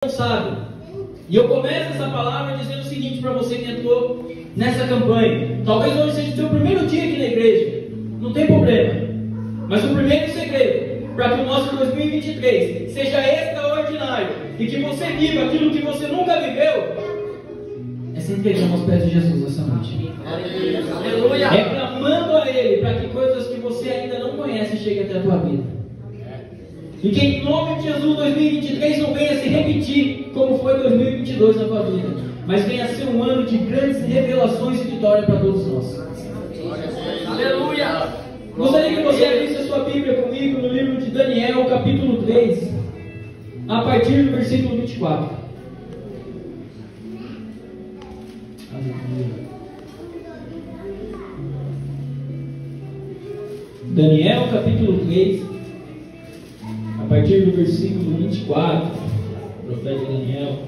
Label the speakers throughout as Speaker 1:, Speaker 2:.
Speaker 1: não sabe. E eu começo essa palavra dizendo o seguinte para você que entrou nessa campanha. Talvez hoje seja o seu primeiro dia aqui na igreja. Não tem problema. Mas o primeiro segredo para que o nosso 2023 seja extraordinário e que você viva aquilo que você nunca viveu é se entregando aos pés de Jesus essa noite. Aleluia! Reclamando a Ele para que coisas que você ainda não conhece cheguem até a tua vida. E que em nome de Jesus 2023 não venha se repetir como foi 2022 na tua vida, mas venha ser um ano de grandes revelações e vitória para todos nós. Aleluia! Gostaria que você abrisse a sua Bíblia comigo no livro de Daniel, capítulo 3, a partir do versículo 24. Daniel, capítulo 3, a partir do versículo 24, o profeta Daniel.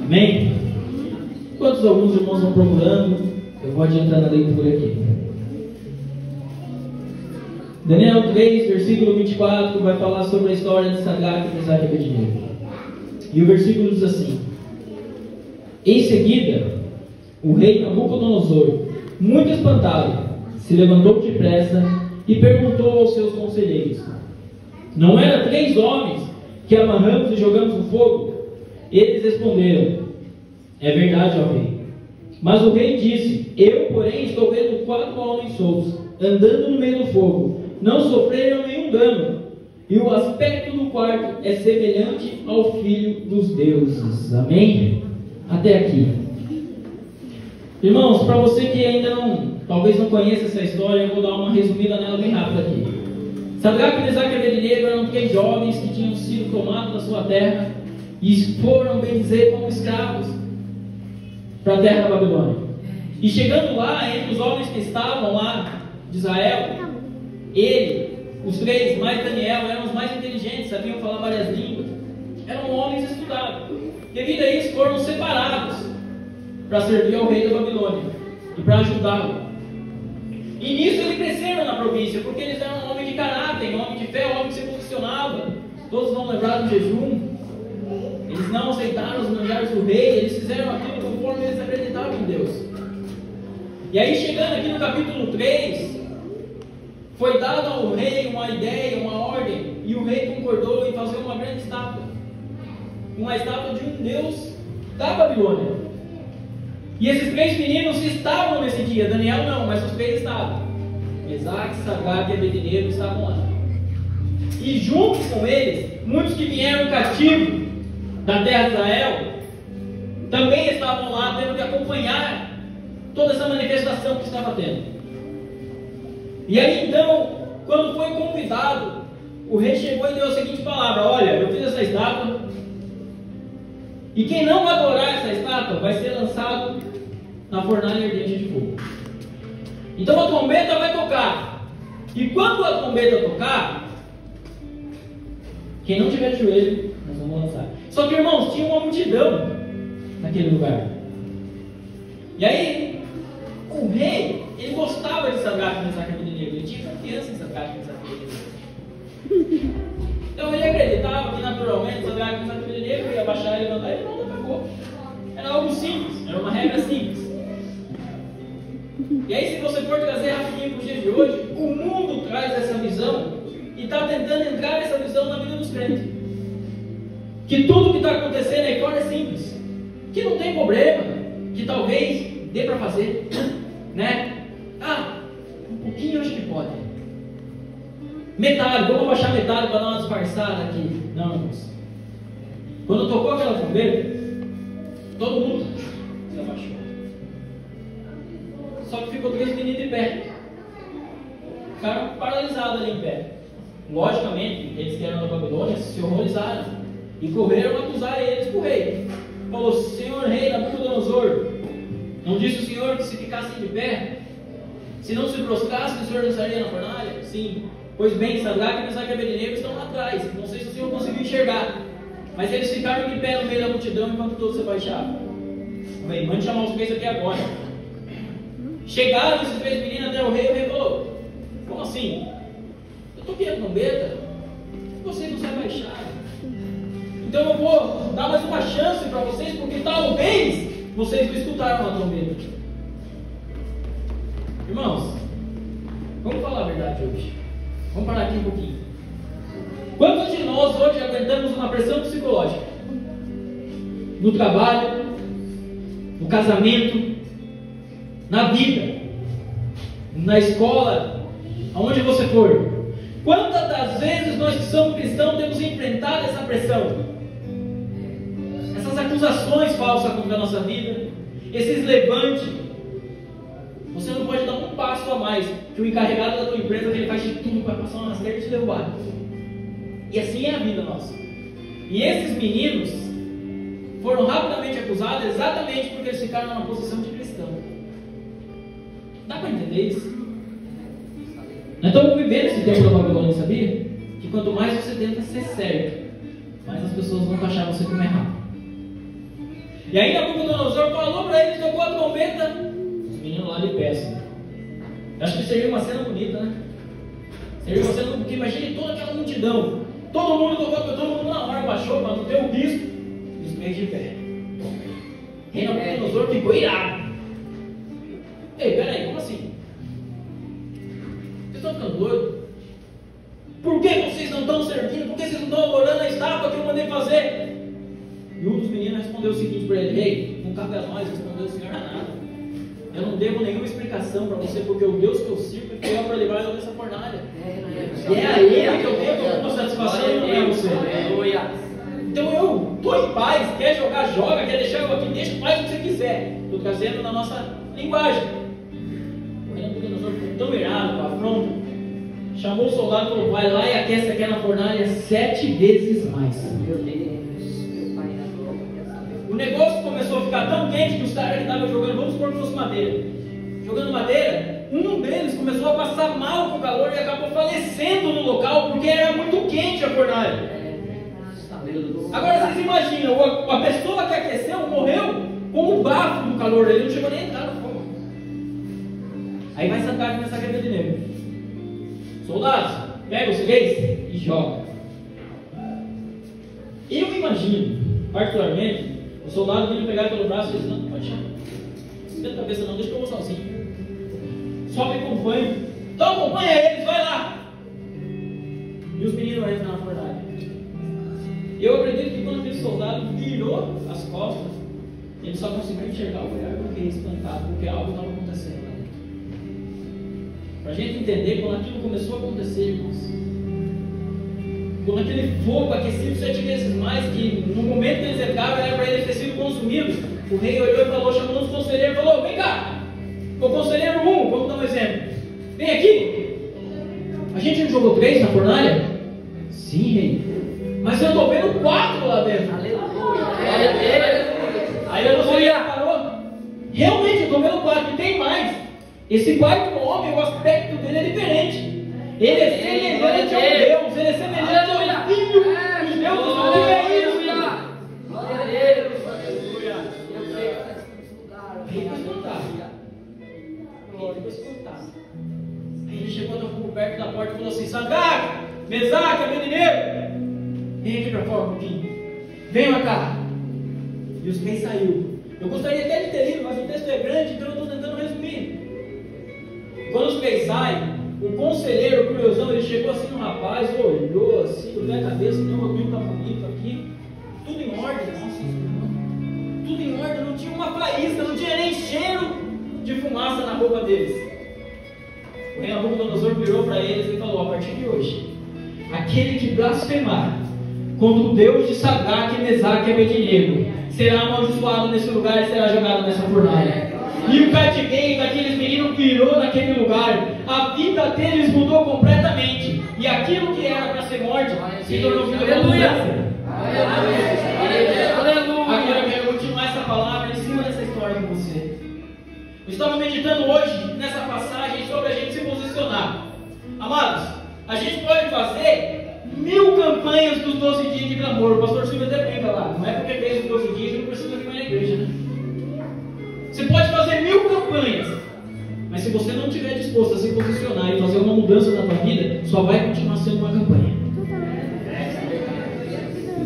Speaker 1: Amém? Enquanto alguns irmãos vão procurando, eu vou adiantar na leitura aqui. Daniel 3, versículo 24, vai falar sobre a história de Sadraque, Mesaque e Abednego. E o versículo diz assim: Em seguida, o rei Nabucodonosor, muito espantado, se levantou depressa e perguntou aos seus conselheiros: Não eram 3 homens que amarramos e jogamos no fogo? Eles responderam: É verdade, ó rei. Mas o rei disse: Eu, porém, estou vendo 4 homens soltos, andando no meio do fogo. Não sofreram nenhum dano. E o aspecto do quarto é semelhante ao filho dos deuses. Amém? Até aqui. Irmãos, para você que ainda talvez não conheça essa história, eu vou dar uma resumida nela bem rápida aqui. Sadraque, Mesaque e Abednego eram 3 jovens que tinham sido tomados da sua terra e foram, bem dizer, como escravos para a terra da Babilônia. E chegando lá, entre os homens que estavam lá de Israel, os 3, mais Daniel, eram os mais inteligentes, sabiam falar várias línguas, eram homens estudados. Devido a isso, foram separados para servir ao rei da Babilônia e para ajudá-lo. E nisso eles cresceram na província, porque eles eram homens de caráter, homens de fé, homens que se posicionavam. Todos vão lembrar do jejum. Eles não aceitaram os manjares do rei, eles fizeram aquilo conforme eles acreditavam em Deus. E aí, chegando aqui no capítulo 3, foi dado ao rei uma ideia, uma ordem, e o rei concordou em fazer uma grande estátua. Uma estátua de um deus da Babilônia. E esses 3 meninos estavam nesse dia. Daniel não, mas os 3 estavam. Mesaque, Sadraque e Abednego estavam lá. E junto com eles, muitos que vieram cativos da terra de Israel também estavam lá, tendo que acompanhar toda essa manifestação que estava tendo. E aí então, quando foi convidado, o rei chegou e deu a seguinte palavra: Olha, eu fiz essa estátua, e quem não adorar essa estátua vai ser lançado na fornalha ardente de fogo. Então a trombeta vai tocar. E quando a trombeta tocar, quem não tiver de joelho, nós vamos lançar. Só que, irmãos, tinha uma multidão naquele lugar. E aí, o rei, ele gostava de Sadraque, Mesaque e Abednego. Ele tinha confiança em Sadraque, Mesaque e Abednego. Então ele acreditava que naturalmente Sadraque, Mesaque e Abednego ia baixar e levantar e pronto, acabou. Era algo simples, era uma regra simples. E aí, se você for trazer rapidinho para os dias de hoje, o mundo traz essa visão e está tentando entrar nessa visão na vida dos crentes. Que tudo que está acontecendo aí fora é simples, que não tem problema, que talvez dê para fazer, né? Um pouquinho eu acho que pode. Metade, vamos abaixar metade para dar uma disfarçada aqui. Não, irmãos. Quando tocou aquela trombeta, todo mundo se abaixou. Só que ficou 3 meninos de pé. Ficaram paralisados ali em pé. Logicamente, eles que eram da Babilônia se horrorizaram e correram acusar eles para o rei. Falou: Senhor rei Nabucodonosor, não disse o Senhor que se ficassem de pé, se não se prostrasse, o Senhor lançaria na fornalha? Sim. Pois bem, Sadraque, Mesaque e Abednego estão lá atrás. Não sei se o Senhor conseguiu enxergar, mas eles ficaram de pé no meio da multidão enquanto todos se abaixavam. Falei: mande chamar os 3 aqui agora. Chegaram esses 3 meninos até o rei falou: Como assim? Eu toquei a trombeta Então eu vou dar mais uma chance para vocês, porque talvez vocês não escutaram a trombeta. Irmãos, vamos falar a verdade hoje. Vamos parar aqui um pouquinho. Quantos de nós hoje aguentamos uma pressão psicológica? No trabalho, no casamento, na vida, na escola, aonde você for. Quantas das vezes nós que somos cristãos temos enfrentado essa pressão? Essas acusações falsas contra a nossa vida, esses levantes. Você não pode dar um passo a mais que o encarregado da tua empresa, que ele faz de tudo para passar uma rasteira e te derrubar. E assim é a vida nossa. E esses meninos foram rapidamente acusados exatamente porque eles ficaram numa posição de cristão. Dá para entender isso? Nós estamos vivendo esse tempo da Babilônia, sabia? Que quanto mais você tenta ser certo, mais as pessoas vão taxar você como errado. E aí Nabucodonosor falou para eles, tocou a trombeta, os meninos lá lhe peçam. Acho que seria uma cena bonita, né? Seria uma cena, porque imagine toda aquela multidão. Todo mundo tocou, todo mundo na hora baixou para não ter o bispo e os meios de pé. E Nabucodonosor ficou irado. Ei, peraí, como assim? Vocês estão ficando doidos? Por que vocês não estão servindo? Por que vocês não estão adorando a estátua que eu mandei fazer? E um dos meninos respondeu o seguinte para ele: ei, não cabe a nós responder o Senhor a nada. Eu não devo nenhuma explicação para você, porque o Deus que eu sirvo é fiel para livrar eu dessa fornalha. E é a Ele que eu devo alguma satisfação e não é você. Então eu estou em paz. Quer jogar, joga. Quer deixar eu aqui, deixa, faz o que você quiser. Estou trazendo na nossa linguagem. O Nabucodonosor ficou tão irado com a afronta, chamou o soldado e falou: vai lá e aquece aquela fornalha 7 vezes mais. Meu Deus. O negócio começou a ficar tão quente que os caras que estavam jogando, vamos supor que fosse madeira, jogando madeira, um deles começou a passar mal com o calor e acabou falecendo no local porque era muito quente a fornalha. Agora vocês imaginam, a pessoa que aqueceu morreu com o bafo do calor, ele não chegou nem a entrar no fogo. Aí vai Santiago e começar a querer de negro. Soldados, pega os 3 e joga. Eu imagino, particularmente, o soldado vindo pegar pelo braço e disse: não, pode chamar. Não esquenta a cabeça não, deixa que eu vou sozinho. Só me acompanhe. Então acompanha eles, vai lá. E os meninos vão entrar na fornalha. Eu acredito que quando aquele soldado virou as costas, ele só conseguiu enxergar o olhar porque espantado, porque algo estava acontecendo lá dentro. Para a gente entender, quando aquilo começou a acontecer, irmãos, quando aquele fogo aquecido 7 vezes mais, que no momento que eles entraram era para eles ter sido consumidos, o rei olhou e falou, chamando os conselheiros, falou: vem cá, o conselheiro 1, vamos dar um exemplo, vem aqui. A gente não jogou 3 na fornalha? Sim, rei, mas eu estou vendo 4 lá dentro. Aleluia. Aí o conselheiro parou: realmente eu estou vendo 4 e tem mais. Esse 4º homem, o aspecto dele é diferente. Ele é semelhante ao Deus, ele é semelhante ao Filho de Deus. Glória a Deus. Glória a Deus. Aleluia. Ele vai escutar. Aí ele chegou por perto da porta e falou assim: Sadraque, Mesaque, Abednego, vem aqui para fora um pouquinho. Venham cá. E os reis saíram. Eu gostaria até de ter lido, mas o texto é grande, então eu estou tentando resumir. Quando os reis saem, o conselheiro, curiosão, ele chegou assim no rapaz, olhou assim, olhou a cabeça, meu robinho tá bonito aqui, tudo em ordem, nossa, tudo em ordem, não tinha uma faísca, não tinha nem cheiro de fumaça na roupa deles. O rei Nabucodonosor virou para eles e falou: a partir de hoje, aquele que blasfemar contra o Deus de Sadraque, Mesaque e Abednego será amaldiçoado nesse lugar e será jogado nessa fornalha. E o cativeiro daqueles meninos virou naquele lugar. A vida deles mudou completamente. E aquilo que era para ser morte se tornou vida. Aleluia! Agora eu quero continuar essa palavra em cima dessa história com você. Eu estava meditando hoje nessa passagem sobre a gente se posicionar. Amados, a gente pode fazer 1000 campanhas dos 12 dias de clamor. O pastor Silvio até brinca lá. Não é porque fez os 12 dias que não precisa vir na igreja, né? Você pode fazer 1000 campanhas, mas se você não estiver disposto a se posicionar e fazer uma mudança na sua vida, só vai continuar sendo uma campanha.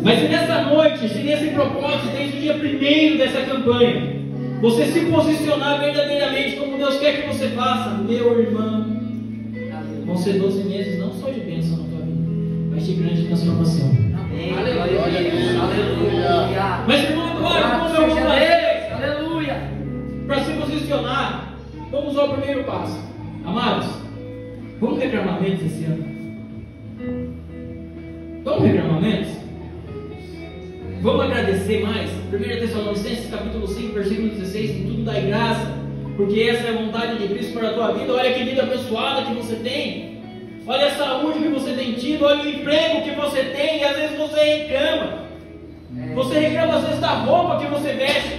Speaker 1: Mas se nessa noite, se nesse propósito, desde o dia primeiro dessa campanha, você se posicionar verdadeiramente como Deus quer que você faça, meu irmão, vão ser 12 meses não só de bênção na tua vida, mas de grande transformação.
Speaker 2: Amém. Aleluia. Aleluia.
Speaker 1: Mas irmão Eduardo, como eu vou fazer?
Speaker 2: Aleluia.
Speaker 1: Para se posicionar, vamos ao primeiro passo. Amados, vamos reclamar menos esse ano? Vamos reclamar menos? Vamos agradecer mais? 1 Tessalonicenses capítulo 5, versículo 16, em tudo dai graça, porque essa é a vontade de Cristo para a tua vida. Olha que vida abençoada que você tem, olha a saúde que você tem tido, olha o emprego que você tem, e às vezes você reclama. Você reclama às vezes da roupa que você veste,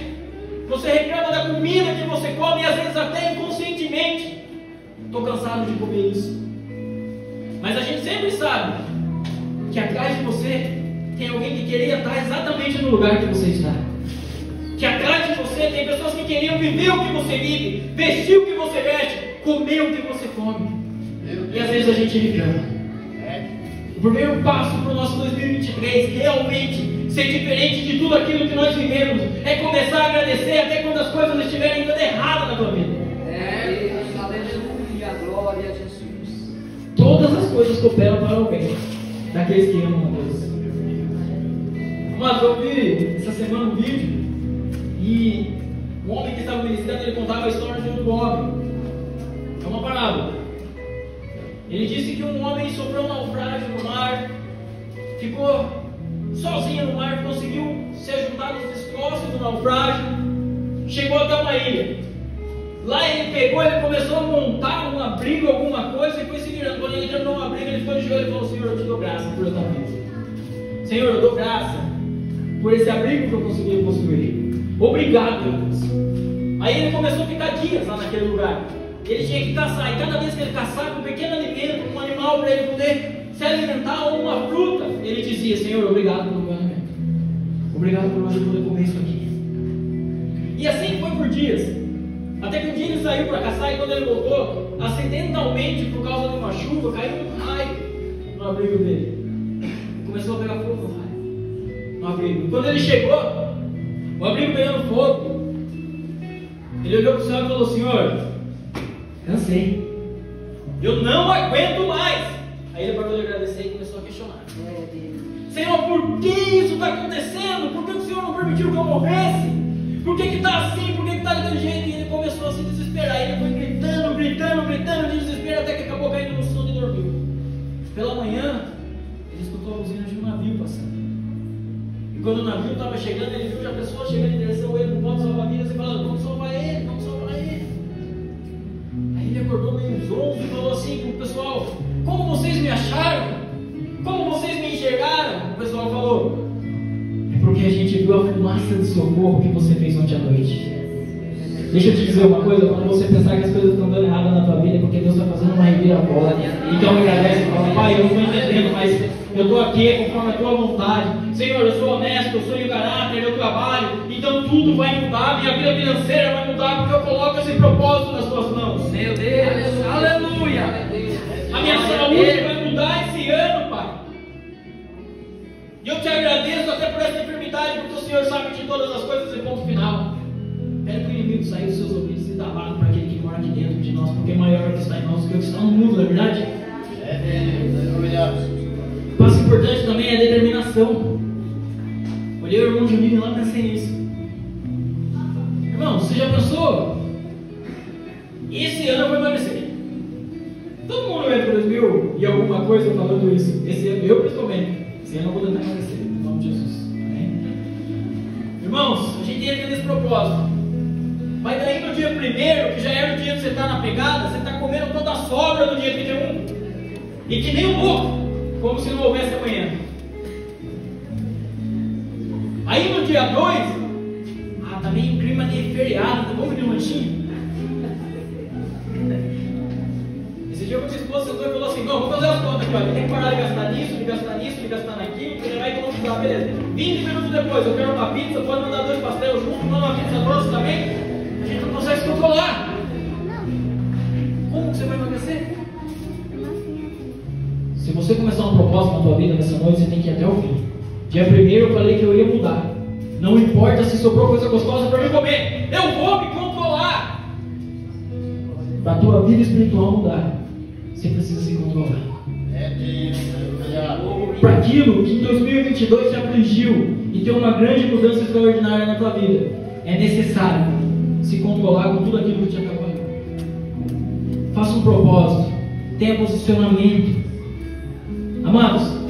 Speaker 1: você reclama da comida que você come, e às vezes até inconscientemente, estou cansado de comer isso. Mas a gente sempre sabe que atrás de você tem alguém que queria estar exatamente no lugar que você está. Que atrás de você tem pessoas que queriam viver o que você vive, vestir o que você veste, comer o que você come. E às vezes a gente reclama. O primeiro passo para o nosso 2023 realmente ser diferente de tudo aquilo que nós vivemos é começar a agradecer até quando as coisas estiverem dando errado na tua vida.
Speaker 2: Aleluia, glória a Jesus.
Speaker 1: Todas as coisas cooperam para o bem daqueles que amam a Deus. Mas eu vi essa semana um vídeo e um homem que estava ministrando, ele contava a história de um homem. É uma parábola. Ele disse que um homem sofreu um naufrágio no mar, ficou sozinho no mar, conseguiu se juntar nos destroços do naufrágio, chegou até uma ilha. Lá ele começou a montar um abrigo, alguma coisa, e foi se virando. Quando ele terminou um abrigo, ele ficou de joelho e falou: Senhor, eu te dou graça por eu estar vivo. Senhor, eu dou graça por esse abrigo que eu consegui construir. Obrigado, meu Deus. Aí ele começou a ficar dias lá naquele lugar. Ele tinha que caçar, e cada vez que ele caçava um pequeno alimento, um animal para ele poder se alimentar, ou uma fruta, ele dizia: Senhor, obrigado pelo meu alimento. Obrigado por eu poder comer isso aqui. E assim foi por dias. Até que um dia ele saiu para caçar, e quando ele voltou, acidentalmente, por causa de uma chuva, caiu um raio no abrigo dele. Começou a pegar fogo no raio, no abrigo. Quando ele chegou, o abrigo pegando fogo, ele olhou para o céu e falou: Senhor, cansei, eu não aguento mais. Aí ele parou de agradecer e começou a questionar: Senhor, por que isso está acontecendo? Por que o Senhor não permitiu que eu morresse? Por que está assim? Por que está daquele jeito? E ele começou a se desesperar. Ele foi gritando de desespero, até que acabou caindo no sono e dormiu. Pela manhã, ele escutou a buzina de um navio passando. E quando o navio estava chegando, ele viu já a pessoa chegando em direção a ele com pontos salva-vidas e falando: vamos salvar ele, vamos salvar ele. Aí ele acordou meio zonzo e falou assim para o pessoal: como vocês me acharam? Como vocês me enxergaram? O pessoal falou: porque a gente viu a fumaça de socorro que você fez ontem à noite. Deixa eu te dizer uma coisa: quando você pensar que as coisas estão dando errado na tua vida, é porque Deus está fazendo uma reviravolta. Então agradece e fala: Pai, eu não estou entendendo, mas eu estou aqui conforme a tua vontade. Senhor, eu sou honesto, eu sou em caráter, eu trabalho, então tudo vai mudar, minha vida financeira vai mudar, porque eu coloco esse propósito nas tuas mãos.
Speaker 2: Meu Deus, aleluia.
Speaker 1: A minha saúde vai mudar esse ano, Pai. E eu te agradeço até por essa enfermidade, porque o Senhor sabe de todas as coisas e ponto final. Pede que o inimigo saia dos seus ouvidos e dá vaga para aquele que mora aqui dentro de nós, porque maior é o que está em nós do que o que está no mundo, não é verdade? Passo importante também é a determinação. Olhei o irmão Juninho lá e pensei nisso. Irmão, você já pensou? Esse ano eu vou emagrecer. Todo mundo vai para 2000 e alguma coisa falando isso. Esse ano, eu principalmente. Esse ano eu vou tentar emagrecer, em nome de Jesus. Amém? Irmãos, a gente entra nesse propósito. Mas daí no dia 1º, que já era o dia que você está na pegada, você está comendo toda a sobra do dia 31. E que nem um louco, como se não houvesse amanhã. Aí no dia 2, tá meio clima de feriado, então vamos de um lanchinho. Esse dia a minha esposa sentou e falou assim: não, vamos fazer as contas aqui, ó. Tem que parar de gastar nisso, de gastar nisso, de gastar naquilo, porque vai economizar, beleza. 20 minutos depois, eu quero uma pizza, pode mandar 2 pastéis juntos, manda uma pizza doce também. A gente não consegue se controlar. Como que você vai emagrecer? Se você começar um propósito na tua vida nessa noite, você tem que ir até o fim. Dia 1º eu falei que eu ia mudar. Não importa se sobrou coisa gostosa para mim comer, eu vou me controlar. Para a tua vida espiritual mudar, você precisa se controlar. Para aquilo que em 2022 te afligiu e ter uma grande mudança extraordinária na tua vida, é necessário se controlar com tudo aquilo que te atrapalhou. Faça um propósito, tenha posicionamento. Amados,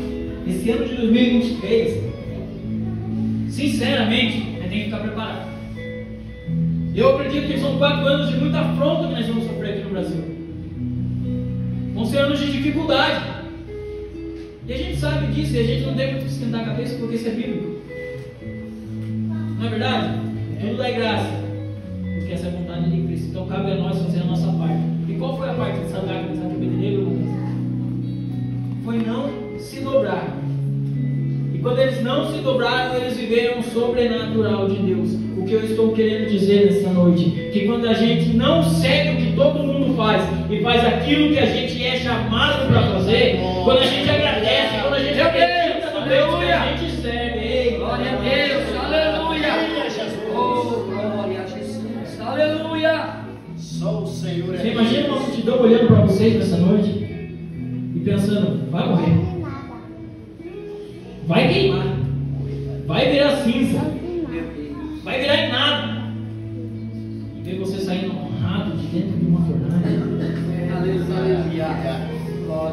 Speaker 1: esse ano de 2023, sinceramente, a gente tem que ficar preparado. Eu acredito que são 4 anos de muita afronta que nós vamos sofrer aqui no Brasil. Vão ser anos de dificuldade. E a gente sabe disso, e a gente não tem muito que esquentar a cabeça porque isso é bíblico. Não é verdade? Tudo dá graça, porque essa é a vontade de Cristo. Então cabe a nós fazer a nossa parte. E qual foi a parte de Sadraque, Mesaque e Abednego, Lucas? Foi não se dobrar. E quando eles não se dobraram, eles viveram o sobrenatural de Deus. O que eu estou querendo dizer nessa noite, que quando a gente não segue o que todo mundo faz e faz aquilo que a gente é chamado para fazer, quando a gente agradece, quando a gente acredita no Deus que a gente serve, ei,
Speaker 2: Glória a Deus, aleluia. Oh, glória a Jesus, aleluia.
Speaker 3: Só o Senhor
Speaker 1: Você imagina uma multidão olhando para vocês nessa noite e pensando, vai morrer, vai queimar, vai virar cinza, vai virar em nada. E ver você saindo honrado de dentro de uma fornalha.
Speaker 2: Aleluia.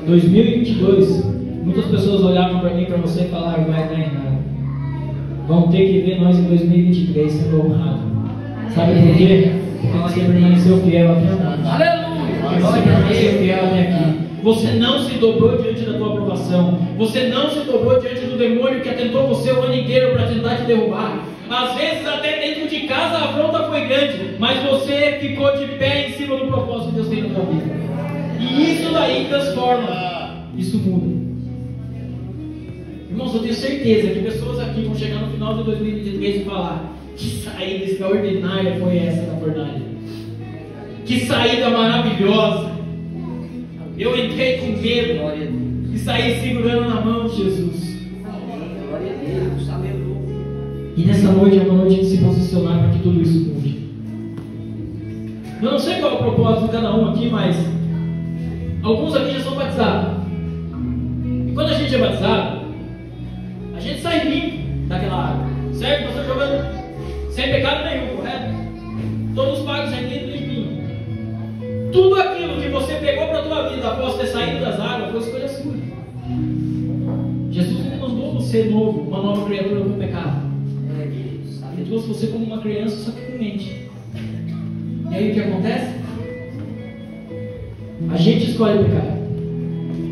Speaker 1: 2022, muitas pessoas olhavam para mim, para você e falaram, vai dar em nada. Vão ter que ver nós em 2023 sendo honrados. Sabe por quê? Porque você permaneceu fiel até agora.
Speaker 2: Aleluia.
Speaker 1: Você permaneceu fiel até aqui. Você não se dobrou diante da tua aprovação. Você não se dobrou diante do demônio que atentou você o ano inteiro para tentar te derrubar. Às vezes até dentro de casa a afronta foi grande, mas você ficou de pé em cima do propósito que Deus tem na tua vida. E isso daí transforma. Isso muda. Irmãos, eu tenho certeza que pessoas aqui vão chegar no final de 2023 e falar: que saída extraordinária foi essa da fornalha. Que saída maravilhosa. Eu entrei com medo e saí segurando na mão de Jesus.
Speaker 2: Glória a Deus, aleluia.
Speaker 1: E nessa noite é uma noite de se posicionar para que tudo isso mude. Eu não sei qual é o propósito de cada um aqui, mas alguns aqui já são batizados. E quando a gente é batizado, a gente sai limpo daquela água, certo? Você jogando sem pecado nenhum, correto? Todos pagos aí dentro limpinho. Tudo aquilo que você pegou para a tua vida após ter saído das águas foi escolha sua. Jesus não mandou você novo, uma nova criatura com pecado. Ele trouxe você como uma criança, só que com mente. E aí o que acontece? A gente escolhe pecar.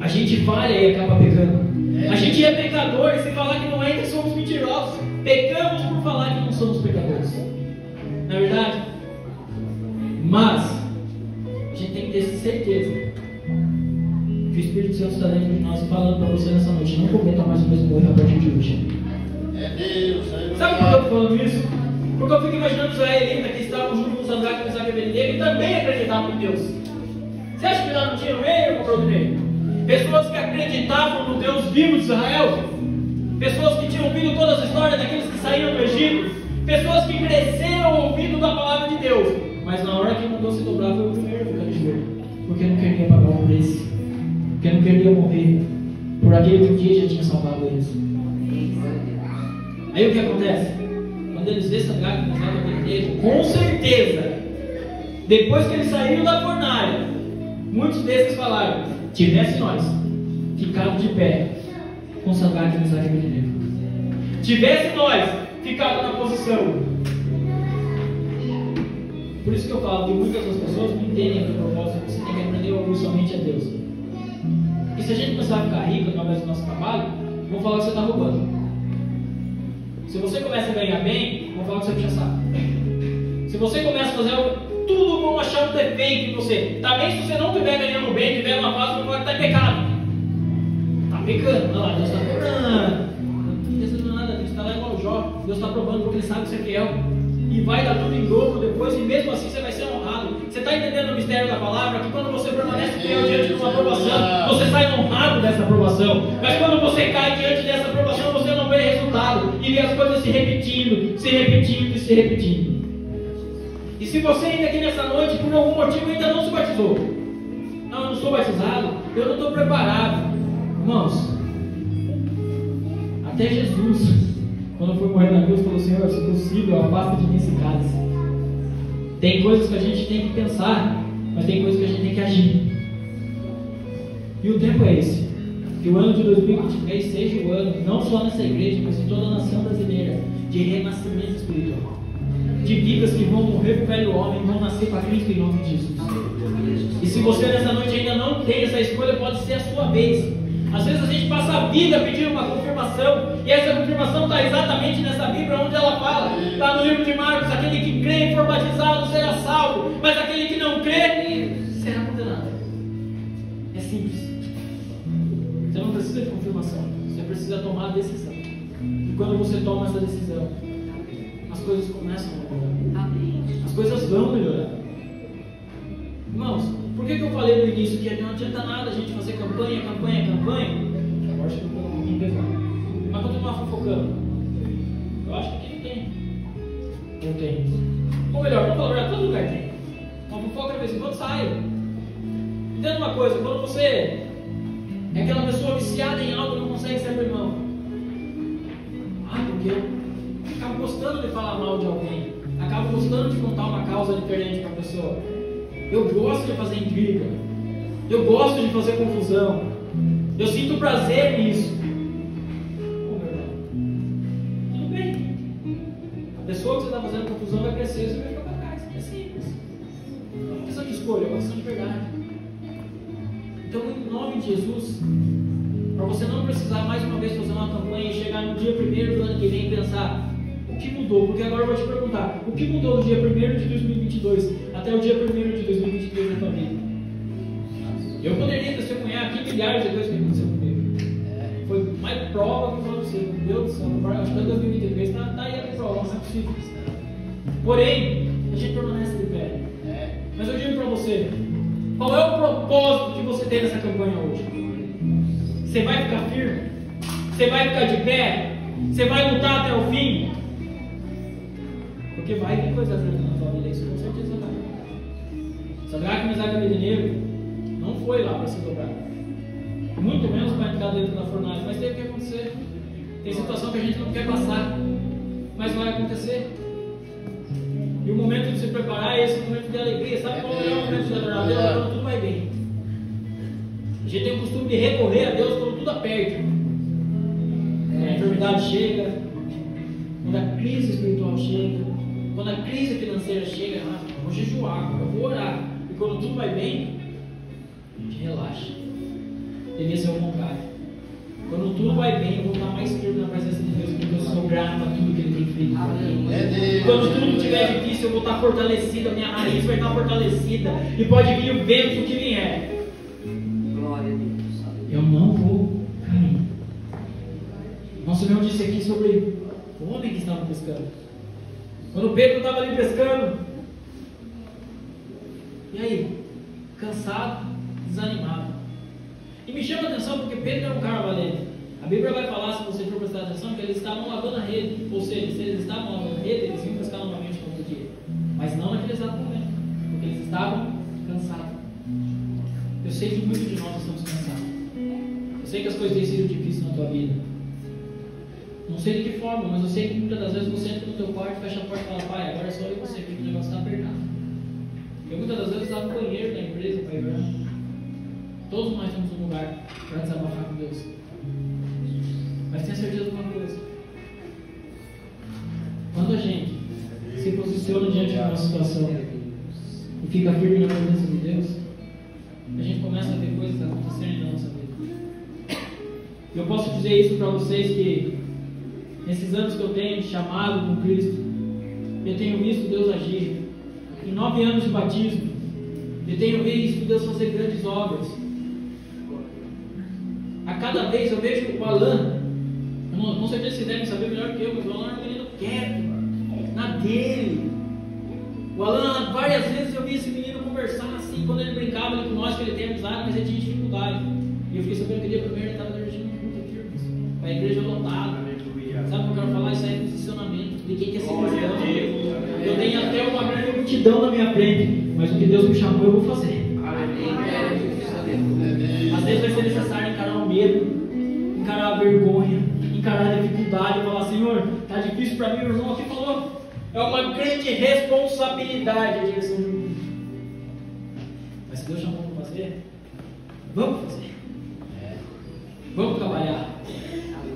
Speaker 1: A gente falha e acaba pecando. A gente é pecador e se falar que não é, ainda somos mentirosos. Pecamos por falar que não somos pecadores. Não é verdade? Mas a gente tem que ter certeza que o Espírito Santo está dentro de nós falando para você nessa noite: não cometa mais o mesmo erro a partir de hoje.
Speaker 3: É Deus.
Speaker 1: Sabe por que eu estou falando isso? Porque eu fico imaginando os israelitas que estavam junto com Sadraque, Mesaque e Abednego e também acreditavam em Deus. Você acha que lá não tinha no meio ou no meio? Pessoas que acreditavam no Deus vivo de Israel, pessoas que tinham ouvido todas as histórias daqueles que saíram do Egito, pessoas que cresceram ouvindo da palavra de Deus, mas na hora que mandou se dobrar foi o primeiro a ficar de joelho, porque não queria pagar o preço, porque não queria morrer por aquele que um dia já tinha salvado eles. Aí o que acontece? Quando eles vêem Sadraque, Mesaque e Abednego, com certeza, depois que eles saíram da fornalha, muitos desses falaram: tivesse nós ficado de pé com Sadraque, Mesaque e Abednego, tivesse nós ficado na posição. Por isso que eu falo que muitas das pessoas não entendem que o propósito que você tem que aprender a ouvir somente a Deus. E se a gente começar a ficar rico através do nosso trabalho, vão falar que você está roubando. Se você começa a ganhar bem, vão falar que você puxa saco. Se você começa a fazer algo, tudo vão achar um defeito em você. Também se você não estiver ganhando bem, estiver numa fase, vão falar que está em pecado. Está pecando, olha lá, Deus está cobrando. Não está nada disso, está lá igual o Jó. Deus está provando porque Ele sabe que você é fiel. E vai dar tudo em dobro depois, e mesmo assim você vai ser honrado. Você está entendendo o mistério da palavra? Que quando você permanece fiel diante de uma aprovação, você sai honrado dessa aprovação. Mas quando você cai diante dessa aprovação, você não vê resultado. repetindo, se repetindo e se repetindo. E se você ainda aqui nessa noite, por algum motivo, ainda não se batizou, não, eu não sou batizado, eu não estou preparado, irmãos, até Jesus, quando foi morrer na cruz, falou: Senhor, se possível, afasta de mim esse cálice. Tem coisas que a gente tem que pensar, mas tem coisas que a gente tem que agir. E o tempo é esse. Que o ano de 2023 seja o ano, não só nessa igreja, mas em toda a nação brasileira, de renascimento espiritual. De vidas que vão morrer para o velho homem e vão nascer para Cristo em nome de Jesus. E se você nessa noite ainda não tem essa escolha, pode ser a sua vez. Às vezes a gente passa a vida pedindo uma confirmação, e essa confirmação está exatamente nessa Bíblia onde ela fala, está no livro de Marcos: aquele que crê e for batizado será salvo, mas aquele que não crê será condenado. É simples. Você não precisa de confirmação, você precisa tomar a decisão. E quando você toma essa decisão, as coisas começam a melhorar. As coisas vão melhorar. Irmãos, por que eu falei no início que não adianta nada a gente fazer campanha? Eu acho que eu estou um pouquinho pesado. Mas continuar fofocando. Eu acho que aqui não tem. Não tem. Ou melhor, vamos falar a verdade, todo lugar tem. Uma fofoca de vez em quando sai. Entenda uma coisa: quando você é aquela pessoa viciada em algo e não consegue ser irmão, porque eu acabo gostando de falar mal de alguém, acabo gostando de contar uma causa diferente para a pessoa, eu gosto de fazer intriga, eu gosto de fazer confusão, eu sinto prazer nisso. Meu irmão, tudo bem. A pessoa que você está fazendo confusão vai crescer e você vai ficar para trás. É simples. É uma questão de escolha, é uma questão de verdade. Então, em nome de Jesus, para você não precisar mais uma vez fazer uma campanha e chegar no dia 1º do ano que vem e pensar: o que mudou? Porque agora eu vou te perguntar: o que mudou do dia 1º de 2022 até o dia 1º de 2023 na tua vida? Eu poderia testemunhar aqui milhares de coisas que aconteceram comigo. Foi mais prova que foi você. Meu Deus do céu, acho que 2023 está aí a prova, não é possível. Porém, a gente permanece de pé. Mas eu digo para você: qual é o propósito que você tem nessa campanha hoje? Você vai ficar firme? Você vai ficar de pé? Você vai lutar até o fim? Porque vai ter coisa grande na tua vida, isso com certeza vai. Sadraque, Mesaque e Abednego não foi lá para se dobrar, muito menos para entrar dentro da fornalha, mas teve que acontecer. Tem situação que a gente não quer passar, mas vai acontecer. E o momento de se preparar é esse momento de alegria. Sabe qual é o melhor momento de adorar a Deus? Quando tudo vai bem. A gente tem o costume de recorrer a Deus quando tudo aperta. Quando a enfermidade chega, quando a crise espiritual chega, quando a crise financeira chega, eu vou jejuar, eu vou orar. E quando tudo vai bem, a gente relaxa. Devia ser o contrário. Quando tudo vai bem, eu vou estar mais firme na presença de Deus, porque eu sou grato a tudo que Ele tem feito para mim. Quando tudo estiver difícil, eu vou estar fortalecido, a minha raiz vai estar fortalecida, e pode vir o vento que vier.
Speaker 2: Glória a Deus.
Speaker 1: Eu não vou cair. Nosso Senhor disse aqui sobre o homem que estava pescando. Quando Pedro estava ali pescando, e aí? Cansado, desanimado. E me chama a atenção porque Pedro era um cara valente. A Bíblia vai falar, se você for prestar atenção, que eles estavam lavando a rede. Ou seja, se eles estavam lavando a rede, eles iam pescar novamente no outro dia. Mas não naquele exato momento, porque eles estavam cansados. Eu sei que muitos de nós estamos cansados. Eu sei que as coisas têm sido difíceis na tua vida. Não sei de que forma, mas eu sei que muitas das vezes você entra no teu quarto, fecha a porta e fala: pai, agora é só eu e você, porque o negócio está apertado. Eu muitas das vezes estava no banheiro da empresa para ir orar. Todos nós temos um lugar para desabafar com Deus. Mas tenha certeza de uma coisa: quando a gente se posiciona diante de uma situação e fica firme na presença de Deus, a gente começa a ver coisas acontecerem na nossa vida. E eu posso dizer isso para vocês que nesses anos que eu tenho de chamado com Cristo, eu tenho visto Deus agir. Em 9 anos de batismo, eu tenho visto Deus fazer grandes obras. A cada vez eu vejo o Alan, com certeza vocês devem saber melhor que eu, mas o Alan é um menino quieto, na dele. O Alan, várias vezes eu vi esse menino conversar assim, quando ele brincava ali com nós, que ele tem amizade, mas ele tinha dificuldade. E eu fiquei sabendo que dia primeiro ele estava dirigindo um culto aqui, irmãos, com a igreja lotada. Sabe o que eu quero falar? Isso aí é posicionamento. multidão na minha frente, mas o que Deus me chamou eu vou fazer. Às vezes vai ser necessário encarar o medo, encarar a vergonha, encarar a dificuldade e falar: Senhor, está difícil para mim. O irmão aqui falou, é uma grande responsabilidade a direção de um. Mas se Deus chamou para fazer, vamos fazer. Vamos trabalhar,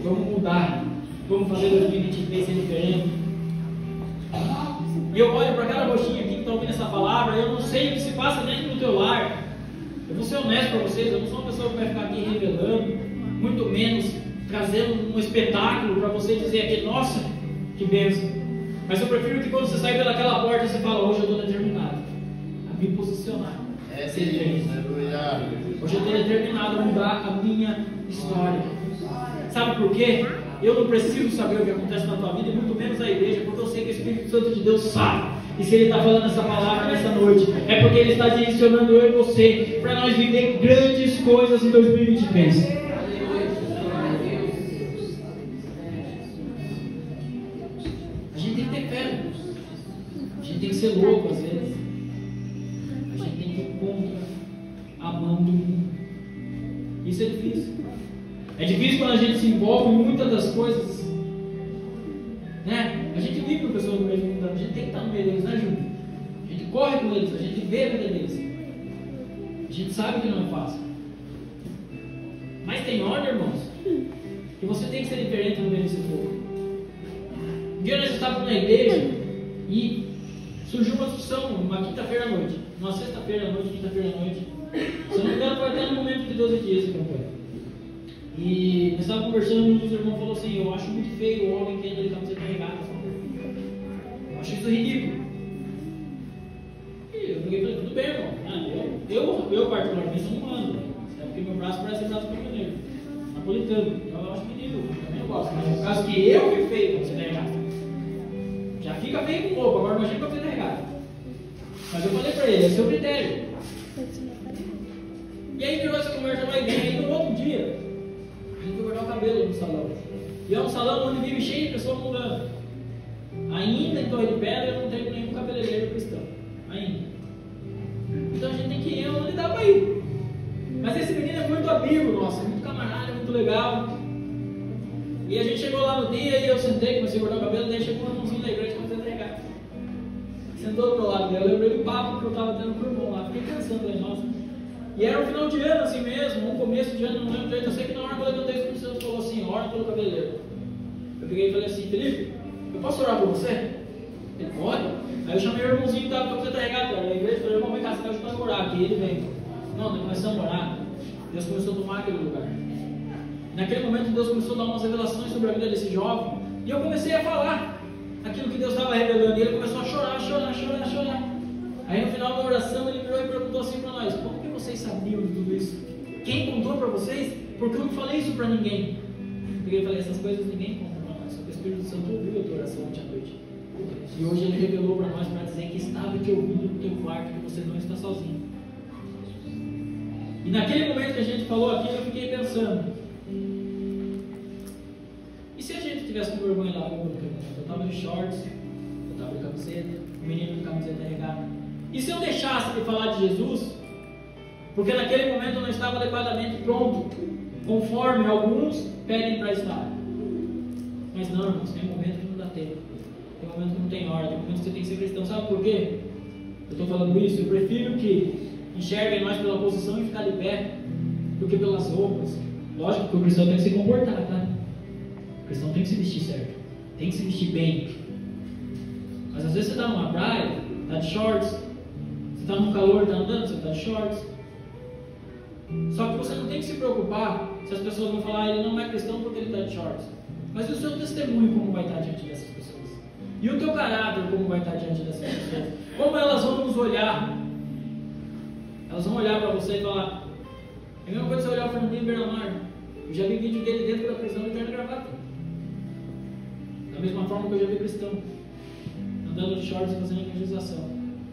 Speaker 1: vamos mudar, vamos fazer 2023 ser diferente. E eu olho para cada roxinha aqui que está ouvindo essa palavra, eu não sei o que se passa dentro do teu lar. Eu vou ser honesto para vocês, eu não sou uma pessoa que vai ficar aqui revelando, muito menos trazendo um espetáculo para você dizer aqui: nossa, que bênção. Mas eu prefiro que quando você sair pelaquela porta, você fala: hoje eu estou determinado a me posicionar. Ser diferente. Hoje eu estou determinado a mudar a minha história. Sabe por quê? Eu não preciso saber o que acontece na tua vida, e muito menos a igreja, porque eu sei que o Espírito Santo de Deus sabe. E se Ele está falando essa palavra nessa noite, é porque Ele está direcionando eu e você para nós viver grandes coisas em 2023. A gente tem que ter fé, a gente tem que ser louco às vezes, a gente tem que ir contra a mão do mundo. Isso é difícil. É difícil quando a gente se envolve em muitas das coisas, né? A gente vive com pessoas do mesmo mundo, a gente tem que estar no meio deles, né, Júlio? A gente corre com eles, a gente vê a vida deles. A gente sabe que não é fácil. Mas tem hora, irmãos, que você tem que ser diferente no meio desse povo. Um dia nós estávamos na igreja e surgiu uma discussão, uma quinta-feira à noite, uma sexta-feira à noite, quinta-feira à noite. Se eu não me engano, foi até no momento que Deus aqui, esse não foi. E nós estávamos conversando, um dos irmãos falou assim: eu acho muito feio o homem que anda de camiseta regata. Eu acho isso ridículo. E eu peguei e falei: tudo bem, irmão. Eu particularmente não ando. É porque meu braço parece braço de caminhoneiro, napolitano. Então eu acho ridículo. Eu também não gosto. Mas no caso que eu fico feio com camiseta regata, já fica feio com roupa. Agora imagina com camiseta regata. Mas eu falei para ele: é seu critério. E aí virou essa conversa na igreja. E no outro dia a gente foi cortar o cabelo no salão. E é um salão onde vive cheio de pessoas mudando. Ainda em Torre de Pedra eu não tenho nenhum cabeleireiro cristão. Ainda. Então a gente tem que ir onde dá para ir. Mas esse menino é muito amigo nosso, é muito camarada, muito legal. E a gente chegou lá no dia e eu sentei, comecei a cortar o cabelo, daí chegou um irmãozinho da igreja para fazer regata. Sentou do meu lado, eu lembrei do papo que eu estava tendo com o irmão lá. Fiquei pensando, falei: nossa. E era um final de ano assim mesmo, um começo de ano, não lembro direito. Eu sei que na hora que eu levantei, o Espírito Santo falou assim: ora pelo cabeleireiro. Eu peguei e falei assim: Felipe, eu posso orar por você? Ele: pode. Aí eu chamei o irmãozinho que estava com você regata na igreja, falei: irmão, vem cá, você vai ajudar a orar aqui. Ele vem. Não, nós começamos a orar. Deus começou a tomar aquele lugar. Naquele momento Deus começou a dar umas revelações sobre a vida desse jovem. E eu comecei a falar aquilo que Deus estava revelando. E ele começou a chorar. Aí no final da oração ele virou e perguntou assim para nós: como que vocês sabiam de tudo isso? Quem contou para vocês? Porque eu não falei isso para ninguém. Porque eu falei: essas coisas ninguém conta para nós. Só que o Espírito Santo ouviu a tua oração ontem à noite. E hoje ele revelou para nós para dizer que estava te ouvindo no teu quarto, que você não está sozinho. E naquele momento que a gente falou aquilo, eu fiquei pensando: e se a gente tivesse com vergonha da rua? Eu estava de shorts, eu estava de camiseta, o menino de camiseta regata. E se eu deixasse de falar de Jesus, porque naquele momento eu não estava adequadamente pronto, conforme alguns pedem para estar? Mas não, irmãos, tem momento que não dá tempo, tem momento que não tem hora, tem momento que você tem que ser cristão. Sabe por quê? Eu estou falando isso, eu prefiro que enxerguem mais pela posição e ficar de pé do que pelas roupas. Lógico que o cristão tem que se comportar, tá? O cristão tem que se vestir certo, tem que se vestir bem. Mas às vezes você está numa praia, está de shorts, você está no calor, está andando, você está de shorts. Só que você não tem que se preocupar se as pessoas vão falar: ele não é cristão porque ele está de shorts. Mas o seu testemunho como vai estar diante dessas pessoas? E o teu caráter como vai estar diante dessas pessoas? Como elas vão nos olhar? Elas vão olhar para você e falar: é a mesma coisa você olhar o Fernandinho Bernamar. Eu já vi vídeo dele dentro da prisão de terno e gravata. Da mesma forma que eu já vi cristão andando de shorts e fazendo evangelização.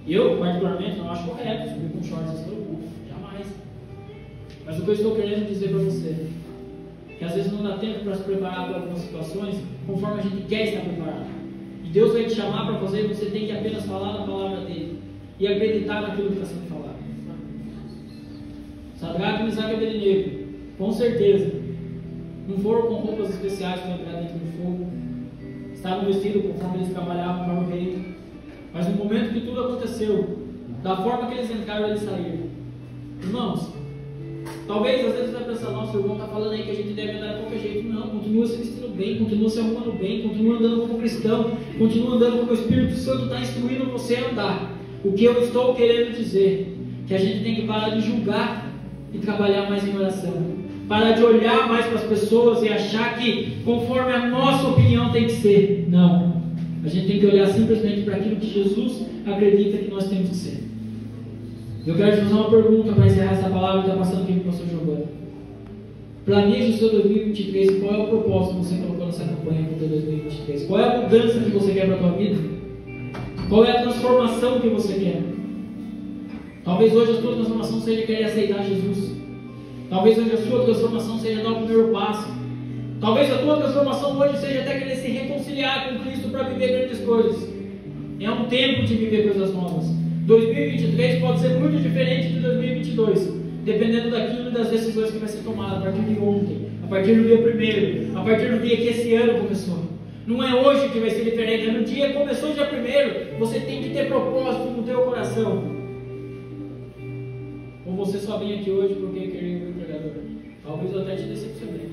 Speaker 1: Eu, particularmente, não acho correto subir com shorts assim no culto. Jamais. Mas o que eu estou querendo dizer para você, que às vezes não dá tempo para se preparar para algumas situações conforme a gente quer estar preparado. E Deus vai te chamar para fazer, você tem que apenas falar a palavra dele e acreditar naquilo que está sendo falado. Sadraque, Mesaque e Abednego, com certeza, não foram com roupas especiais para entrar dentro do fogo, estavam vestidos conforme eles trabalhavam para o reino, mas no momento que tudo aconteceu, da forma que eles entraram, eles saíram. Irmãos, talvez às vezes você vai pensar, nossa, o irmão está falando aí que a gente deve andar de qualquer jeito. Não, continua se vestindo bem, continua se arrumando bem, continua andando como cristão, continua andando como o Espírito Santo está instruindo você a andar. O que eu estou querendo dizer, que a gente tem que parar de julgar e trabalhar mais em oração. Parar de olhar mais para as pessoas e achar que conforme a nossa opinião tem que ser. Não. A gente tem que olhar simplesmente para aquilo que Jesus acredita que nós temos que ser. Eu quero te fazer uma pergunta para encerrar essa palavra que está passando aqui para o pastor Giovanni. Planeje o seu 2023. Qual é o propósito que você colocou nessa campanha para o seu 2023? Qual é a mudança que você quer para a tua vida? Qual é a transformação que você quer? Talvez hoje a sua transformação seja querer aceitar Jesus. Talvez hoje a sua transformação seja dar o primeiro passo. Talvez a tua transformação hoje seja até querer se reconciliar com Cristo para viver grandes coisas. É um tempo de viver coisas novas. 2023 pode ser muito diferente de 2022, dependendo daquilo e das decisões que vai ser tomada a partir de ontem, a partir do dia 1º, a partir do dia que esse ano começou. Não é hoje que vai ser diferente, é no dia que começou o dia 1º. Você tem que ter propósito no teu coração. Ou você só vem aqui hoje porque queria ver o pregador. Talvez eu até te decepcionei,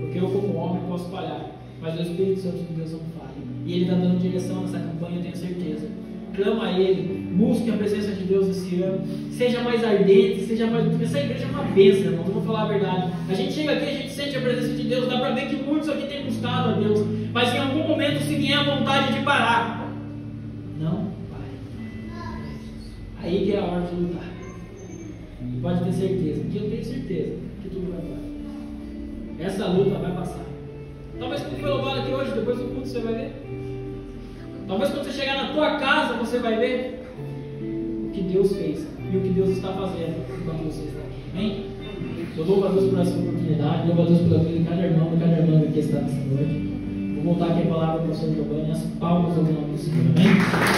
Speaker 1: porque eu como homem posso falhar, mas o Espírito Santo de Deus não falha. E Ele está dando direção nessa campanha, eu tenho certeza. Clama a Ele, busque a presença de Deus esse ano, seja mais ardente, seja mais... Porque essa igreja é uma bênção, irmão, eu vou falar a verdade. A gente chega aqui, a gente sente a presença de Deus, dá para ver que muitos aqui têm buscado a Deus, mas em algum momento se vier a vontade de parar, não pare. Aí que é a hora de lutar. E pode ter certeza, que eu tenho certeza que tudo vai parar. Essa luta vai passar. Talvez quando foi louvado aqui hoje, depois do culto você vai ver. Talvez quando você chegar na tua casa, você vai ver o que Deus fez e o que Deus está fazendo enquanto você está aqui. Amém? Eu louvo a Deus por essa oportunidade, louvo a Deus pela vida de cada irmão e cada irmã que está nessa noite. Vou voltar aqui a palavra para o pastor Giovanni, as palmas ao nome do Senhor. Amém?